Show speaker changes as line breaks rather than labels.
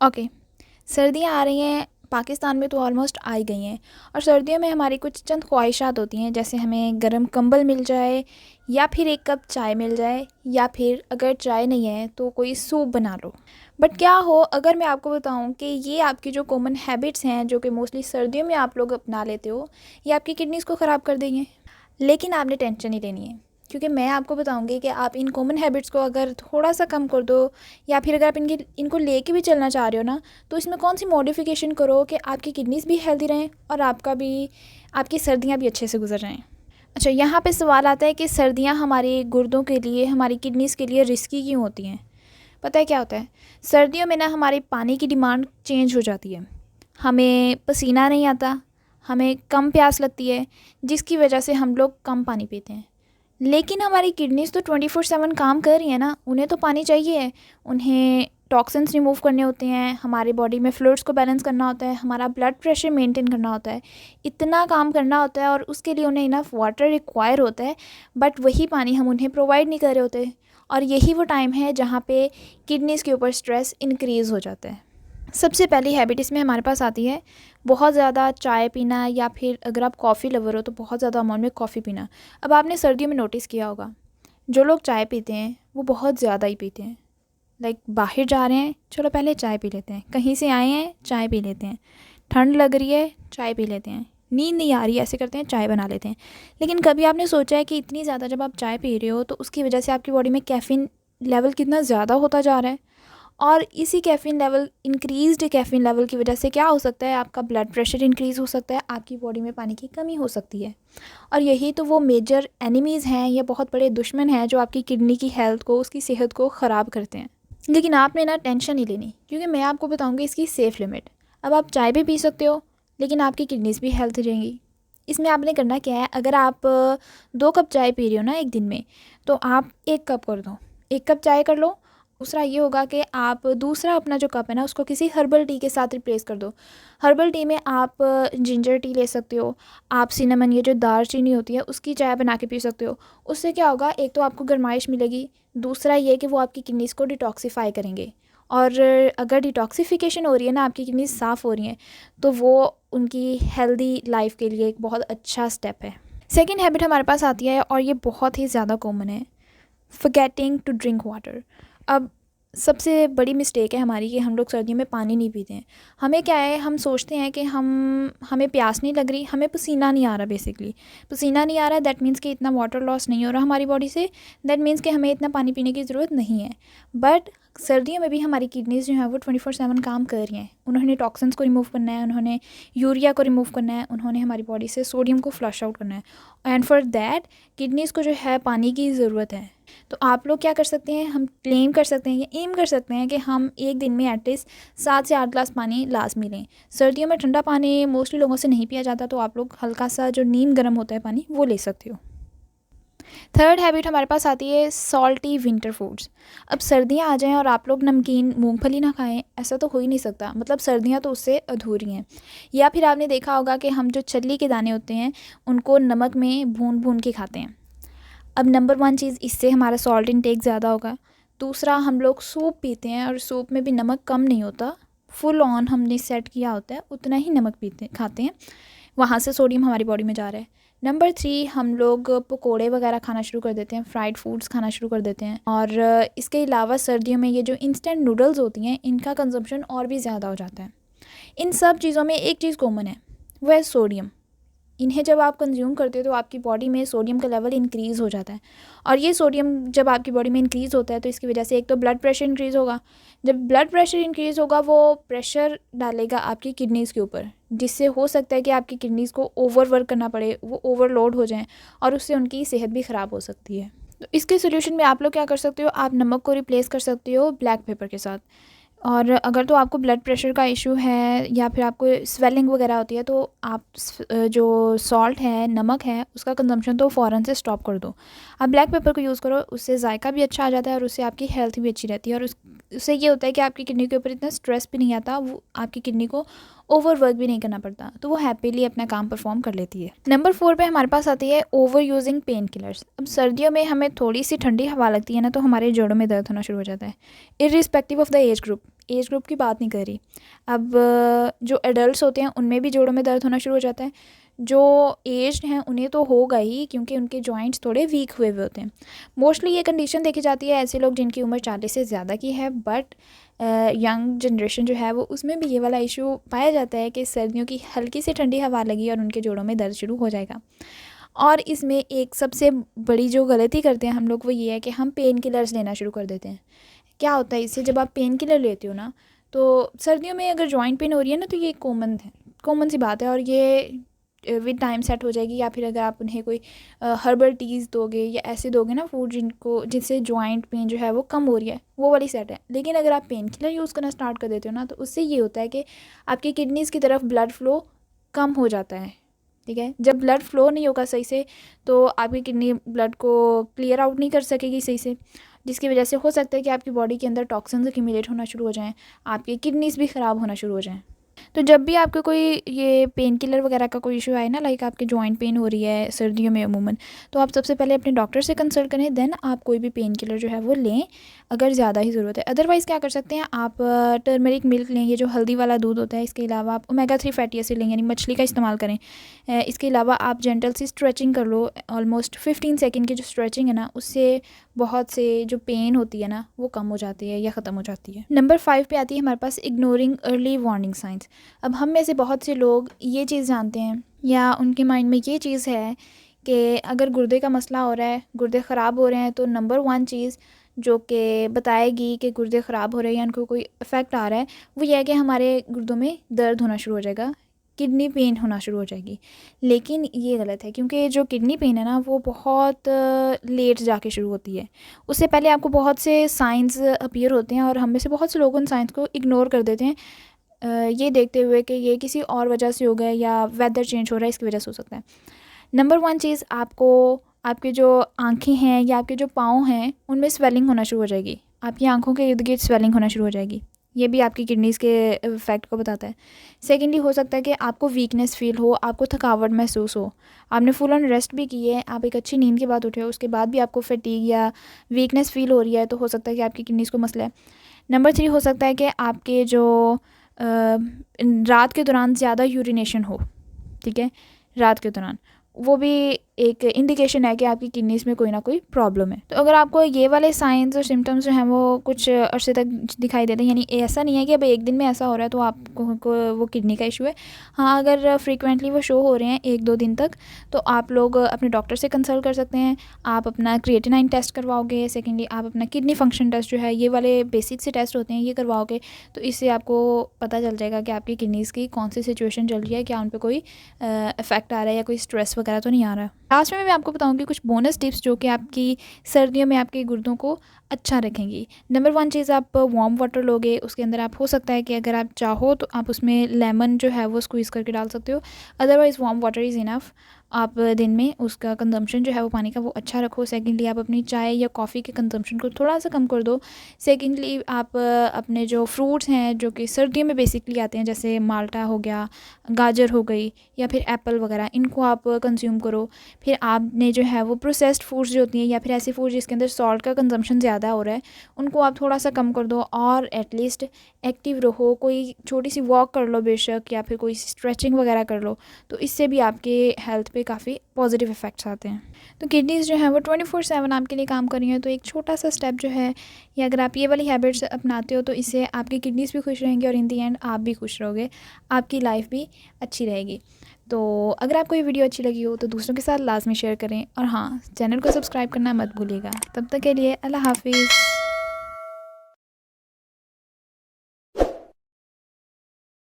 Okay, सर्दियाँ आ रही हैं, पाकिस्तान में तो ऑलमोस्ट आ ही गई हैं। और सर्दियों में हमारी कुछ चंद ख्वाहिशात होती हैं, जैसे हमें गर्म कंबल मिल जाए, या फिर एक कप चाय मिल जाए, या फिर अगर चाय नहीं है तो कोई सूप बना लो। बट क्या हो अगर मैं आपको बताऊं कि ये आपकी जो कॉमन हैबिट्स हैं, जो कि मोस्टली सर्दियों में आप लोग अपना लेते हो, ये आपकी किडनीज़ को ख़राब कर देंगे। लेकिन आपने टेंशन नहीं लेनी है, क्योंकि मैं आपको बताऊंगी कि आप इन कॉमन हैबिट्स को अगर थोड़ा सा कम कर दो, या फिर अगर आप इनको लेके भी चलना चाह रहे हो ना, तो इसमें कौन सी मॉडिफिकेशन करो कि आपकी किडनीज़ भी हेल्दी रहें और आपकी सर्दियाँ भी अच्छे से गुजर जाएँ। अच्छा, यहाँ पे सवाल आता है कि सर्दियाँ हमारे गुर्दों के लिए, हमारी किडनीज़ के लिए रिस्की क्यों होती हैं। पता है क्या होता है, सर्दियों में ना हमारी पानी की डिमांड चेंज हो जाती है, हमें पसीना नहीं आता, हमें कम प्यास लगती है, जिसकी वजह से हम लोग कम पानी पीते हैं। लेकिन हमारी किडनीज़ तो 24/7 काम कर रही है ना, उन्हें तो पानी चाहिए है। उन्हें टॉक्सिन्स रिमूव करने होते हैं, हमारे बॉडी में फ्लूइड्स को बैलेंस करना होता है, हमारा ब्लड प्रेशर मेंटेन करना होता है, इतना काम करना होता है, और उसके लिए उन्हें इनफ वाटर रिक्वायर होता है। बट वही पानी हम उन्हें प्रोवाइड नहीं कर रहे होते, और यही वो टाइम है जहाँ पे किडनीज़ के ऊपर स्ट्रेस इंक्रीज़ हो जाता है। सबसे पहली हैबिट इसमें हमारे पास आती है बहुत ज़्यादा चाय पीना, या फिर अगर आप कॉफ़ी लवर हो तो बहुत ज़्यादा अमाउंट में कॉफ़ी पीना। अब आपने सर्दियों में नोटिस किया होगा, जो लोग चाय पीते हैं वो बहुत ज़्यादा ही पीते हैं। लाइक बाहर जा रहे हैं, चलो पहले चाय पी लेते हैं, कहीं से आए हैं चाय पी लेते हैं, ठंड लग रही है चाय पी लेते हैं, नींद नहीं आ रही ऐसे करते हैं चाय बना लेते हैं। लेकिन कभी आपने सोचा है कि इतनी ज़्यादा जब आप चाय पी रहे हो तो उसकी वजह से आपकी बॉडी में कैफ़ीन लेवल कितना ज़्यादा होता जा रहा है, और इसी caffeine level, increased caffeine level की वजह से क्या हो सकता है, आपका ब्लड प्रेशर इंक्रीज़ हो सकता है, आपकी बॉडी में पानी की कमी हो सकती है। और यही तो वो मेजर एनिमीज़ हैं, ये बहुत बड़े दुश्मन हैं जो आपकी किडनी की हेल्थ को, उसकी सेहत को ख़राब करते हैं। लेकिन आपने ना टेंशन नहीं लेनी, क्योंकि मैं आपको बताऊंगी इसकी सेफ़ लिमिट। अब आप चाय भी पी सकते हो, लेकिन आपकी किडनीज़ भी हेल्थी रहेंगी। इसमें आपने करना क्या है, अगर आप 2 कप चाय पी रहे हो ना एक दिन में, तो आप 1 कप कर दो, 1 कप चाय कर लो। दूसरा ये होगा कि आप दूसरा अपना जो कप है ना, उसको किसी हर्बल टी के साथ रिप्लेस कर दो। हर्बल टी में आप जिंजर टी ले सकते हो, आप सिनेमन, ये जो दालचीनी होती है, उसकी चाय बना के पी सकते हो। उससे क्या होगा, एक तो आपको गर्माइश मिलेगी, दूसरा ये कि वो आपकी किडनीज़ को डिटॉक्सिफाई करेंगे। और अगर डिटॉक्सिफिकेशन हो रही है ना, आपकी किडनीज साफ़ हो रही हैं, तो वो उनकी हेल्दी लाइफ के लिए एक बहुत अच्छा स्टेप है। सेकेंड हैबिट हमारे पास आती है, और ये बहुत ही ज़्यादा कॉमन है, फॉरगेटिंग टू ड्रिंक वाटर। अब सबसे बड़ी मिस्टेक है हमारी कि हम लोग सर्दियों में पानी नहीं पीते हैं। हमें क्या है, हम सोचते हैं कि हमें प्यास नहीं लग रही, हमें पसीना नहीं आ रहा, बेसिकली पसीना नहीं आ रहा है, दैट मीन्स कि इतना वाटर लॉस नहीं हो रहा हमारी बॉडी से, दैट मीन्स कि हमें इतना पानी पीने की ज़रूरत नहीं है। बट सर्दियों में भी हमारी किडनीज़ जो है वो 24/7 काम कर रही हैं। उन्होंने टॉक्सिन्स को रिमूव करना है, उन्होंने यूरिया को रिमूव करना है, उन्होंने हमारी बॉडी से सोडियम को फ्लश आउट करना है, एंड फॉर दैट किडनीज़ को जो है पानी की ज़रूरत है। तो आप लोग क्या कर सकते हैं, हम क्लेम कर सकते हैं या एम कर सकते हैं कि हम एक दिन में एटलीस्ट 7 से 8 ग्लास पानी लाजमी लें। सर्दियों में ठंडा पानी मोस्टली लोगों से नहीं पिया जाता, तो आप लोग हल्का सा जो नीम गर्म होता है पानी, वो ले सकते हो। थर्ड हैबिट हमारे पास आती है सॉल्टी विंटर फूड्स। अब सर्दियाँ आ जाएं और आप लोग नमकीन मूंगफली ना खाएं, ऐसा तो हो ही नहीं सकता। मतलब सर्दियाँ तो उससे अधूरी हैं। या फिर आपने देखा होगा कि हम जो छल्ली के दाने होते हैं, उनको नमक में भून भून के खाते हैं। अब नंबर 1 चीज़, इससे हमारा सॉल्ट इंटेक ज़्यादा होगा। दूसरा, हम लोग सूप पीते हैं, और सूप में भी नमक कम नहीं होता, फुल ऑन हमने सेट किया होता है उतना ही नमक खाते हैं, वहाँ से सोडियम हमारी बॉडी में जा रहा है। नंबर 3, हम लोग पकोड़े वगैरह खाना शुरू कर देते हैं, फ्राइड फूड्स खाना शुरू कर देते हैं। और इसके अलावा सर्दियों में ये जो इंस्टेंट नूडल्स होती हैं, इनका कंजम्पशन और भी ज़्यादा हो जाता है। इन सब चीज़ों में एक चीज़ कॉमन है, वो है सोडियम। इन्हें जब आप कंज्यूम करते हो तो आपकी बॉडी में सोडियम का लेवल इंक्रीज़ हो जाता है, और ये सोडियम जब आपकी बॉडी में इंक्रीज़ होता है तो इसकी वजह से एक तो ब्लड प्रेशर इंक्रीज़ होगा। जब ब्लड प्रेशर इंक्रीज़ होगा, वो प्रेशर डालेगा आपकी किडनीज़ के ऊपर, जिससे हो सकता है कि आपकी किडनीज़ को ओवर वर्क करना पड़े, वो ओवरलोड हो जाएँ, और उससे उनकी सेहत भी ख़राब हो सकती है। तो इसके सोल्यूशन में आप लोग क्या कर सकते हो, आप नमक को रिप्लेस कर सकते हो ब्लैक पेपर के साथ। और अगर तो आपको ब्लड प्रेशर का इशू है, या फिर आपको स्वेलिंग वगैरह होती है, तो आप जो सॉल्ट है, नमक है, उसका कंजम्पशन तो फ़ौरन से स्टॉप कर दो। आप ब्लैक पेपर को यूज़ करो, उससे जायका भी अच्छा आ जाता है, और उससे आपकी हेल्थ भी अच्छी रहती है, और उससे ये होता है कि आपकी किडनी के ऊपर इतना स्ट्रेस भी नहीं आता, वो आपकी किडनी को ओवर वर्क भी नहीं करना पड़ता, तो वो हैप्पीली अपना काम परफॉर्म कर लेती है। नंबर 4 पे हमारे पास आती है ओवर यूजिंग पेन किलर्स। अब सर्दियों में हमें थोड़ी सी ठंडी हवा लगती है ना, तो हमारे जोड़ों में दर्द होना शुरू हो जाता है, irrespective of the age group. Age group की बात नहीं कर रही। अब जो एडल्ट्स होते हैं उनमें भी जोड़ों में दर्द होना शुरू हो जाता है। जो एज्ड हैं उन्हें तो होगा ही, क्योंकि उनके जॉइंट्स थोड़े वीक हुए हुए होते हैं। मोस्टली ये कंडीशन देखी जाती है ऐसे लोग जिनकी उम्र 40 से ज़्यादा की है, बट यंग जनरेशन जो है वो उसमें भी ये वाला इशू पाया जाता है कि सर्दियों की हल्की सी ठंडी हवा लगी और उनके जोड़ों में दर्द शुरू हो जाएगा। और इसमें एक सबसे बड़ी जो गलती करते हैं हम लोग वो ये है कि हम पेन किलर्स लेना शुरू कर देते हैं। क्या होता है इससे, जब आप पेन किलर लेते हो ना, तो सर्दियों में अगर जॉइंट पेन हो रही है ना, तो ये कॉमन सी बात है और ये विद टाइम सेट हो जाएगी। या फिर अगर आप उन्हें कोई हर्बल टीज़ दोगे या ऐसे दोगे ना फूड जिनसे जॉइंट पेन जो है वो कम हो रही है, वो वाली सेट है। लेकिन अगर आप पेन किलर यूज़ करना स्टार्ट कर देते हो ना, तो उससे ये होता है कि आपकी किडनीज़ की तरफ ब्लड फ्लो कम हो जाता है। ठीक है, जब ब्लड फ्लो नहीं होगा सही से तो आपकी किडनी ब्लड को क्लियर आउट नहीं कर सकेगी सही से, जिसकी वजह से हो सकता है कि आपकी बॉडी के अंदर टॉक्सिन्स एक्यूमुलेट होना शुरू हो जाएं, आपकी किडनीज़ भी ख़राब होना शुरू हो जाएं। तो जब भी आपको कोई ये पेन किलर वगैरह का कोई इशू आए ना, लाइक आपके जॉइंट पेन हो रही है सर्दियों में अमूमन, तो आप सबसे पहले अपने डॉक्टर से कंसल्ट करें, देन आप कोई भी पेन किलर जो है वो लें अगर ज़्यादा ही ज़रूरत है। अदरवाइज़ क्या कर सकते हैं आप, टर्मरिक मिल्क लें, ये जो हल्दी वाला दूध होता है। इसके अलावा आप ओमेगा 3 फैटी एसिड लें, यानी मछली का इस्तेमाल करें। इसके अलावा आप जेंटल सी स्ट्रेचिंग कर लो, ऑलमोस्ट 15 सेकेंड की जो स्ट्रेचिंग है ना, उससे बहुत से जो पेन होती है ना वो कम हो जाती है या ख़त्म हो जाती है। नंबर 5 पे आती है हमारे पास इग्नोरिंग अर्ली वार्निंग साइंस। अब हम में से बहुत से लोग ये चीज़ जानते हैं या उनके माइंड में ये चीज़ है कि अगर गुर्दे का मसला हो रहा है, गुर्दे ख़राब हो रहे हैं, तो नंबर 1 चीज़ जो कि बताएगी कि गुर्दे ख़राब हो रहे हैं या उनको कोई इफ़ेक्ट आ रहा है, वो ये है कि हमारे गुर्दों में दर्द होना शुरू हो जाएगा, किडनी पेन होना शुरू हो जाएगी। लेकिन ये गलत है, क्योंकि जो किडनी पेन है ना वो बहुत लेट जाके शुरू होती है। उससे पहले आपको बहुत से साइंस अपीयर होते हैं और हम में से बहुत से लोग उन साइंस को इग्नोर कर देते हैं, ये देखते हुए कि ये किसी और वजह से हो गया या वेदर चेंज हो रहा है इसकी वजह से हो सकता है। नंबर 1 चीज़, आपको आपके जो आँखें हैं या आपके जो पाँव हैं उनमें स्वेलिंग होना शुरू हो जाएगी। आपकी आँखों के इर्द गिर्द स्वेलिंग होना शुरू हो जाएगी, ये भी आपकी किडनीज़ के इफेक्ट को बताता है। सेकेंडली हो सकता है कि आपको वीकनेस फील हो, आपको थकावट महसूस हो, आपने फुल ऑन रेस्ट भी की है, आप एक अच्छी नींद के बाद उठे हो, उसके बाद भी आपको फटीग या वीकनेस फील हो रही है, तो हो सकता है कि आपकी किडनीज़ को मसला है। नंबर 3 हो सकता है कि आपके जो रात के दौरान ज़्यादा यूरिनेशन हो। ठीक है, रात के दौरान वो भी एक इंडिकेशन है कि आपकी किडनीज़ में कोई ना कोई प्रॉब्लम है। तो अगर आपको ये वाले साइंस और सिम्टम्स जो हैं वो कुछ अरसे तक दिखाई देते हैं, यानी ऐसा नहीं है कि अब एक दिन में ऐसा हो रहा है तो आपको वो किडनी का इशू है। हाँ, अगर फ्रीक्वेंटली वो शो हो रहे हैं 1-2 दिन तक, तो आप लोग अपने डॉक्टर से कंसल्ट कर सकते हैं। आप अपना क्रिएटिनाइन टेस्ट करवाओगे, सेकेंडली आप अपना किडनी फंक्शन टेस्ट जो है, ये वाले बेसिक से टेस्ट होते हैं, ये करवाओगे, तो इससे आपको पता चल जाएगा कि आपकी किडनीज़ की कौन सी सिचुएशन चल रही है, क्या उन पर कोई इफेक्ट आ रहा है या कोई स्ट्रेस वगैरह तो नहीं आ रहा। लास्ट में मैं आपको बताऊंगी कुछ बोनस टिप्स जो कि आपकी सर्दियों में आपके गुर्दों को अच्छा रखेंगी। नंबर 1 चीज़, आप वार्म वाटर लोगे, उसके अंदर आप हो सकता है कि अगर आप चाहो तो आप उसमें लेमन जो है वो स्क्वीज़ करके डाल सकते हो, otherwise warm water is enough. आप दिन में उसका कंजम्पशन जो है वो पानी का वो अच्छा रखो। सेकेंडली आप अपनी चाय या कॉफ़ी के कंजम्पशन को थोड़ा सा कम कर दो। सेकेंडली आप अपने जो फ्रूट्स हैं जो कि सर्दियों में बेसिकली आते हैं, जैसे माल्टा हो गया, गाजर हो गई या फिर एप्पल वगैरह, इनको आप कंज्यूम करो। फिर आपने जो है वो प्रोसेस्ड फूड्स जो होती हैं या फिर ऐसी फूड जिसके अंदर सॉल्ट का कंजम्पशन ज़्यादा हो रहा है, उनको आप थोड़ा सा कम कर दो और एटलीस्ट एक्टिव रहो। कोई छोटी सी वॉक कर लो बेशक, या फिर कोई स्ट्रेचिंग वगैरह कर लो, तो इससे भी आपके हेल्थ पे काफ़ी पॉजिटिव इफ़ेक्ट्स आते हैं। तो किडनीज़ जो है वो 24/7 आपके लिए काम कर रही हैं, तो एक छोटा सा स्टेप जो है, या अगर आप ये वाली हैबिट्स अपनाते हो तो इससे आपकी किडनीज़ भी खुश रहेंगी और इन दी एंड आप भी खुश रहोगे, आपकी लाइफ भी अच्छी रहेगी। तो अगर आपको ये वीडियो अच्छी लगी हो तो दूसरों के साथ लाजमी शेयर करें, और हाँ, चैनल को सब्सक्राइब करना मत भूलिएगा। तब तक के लिए अल्लाह हाफिज़।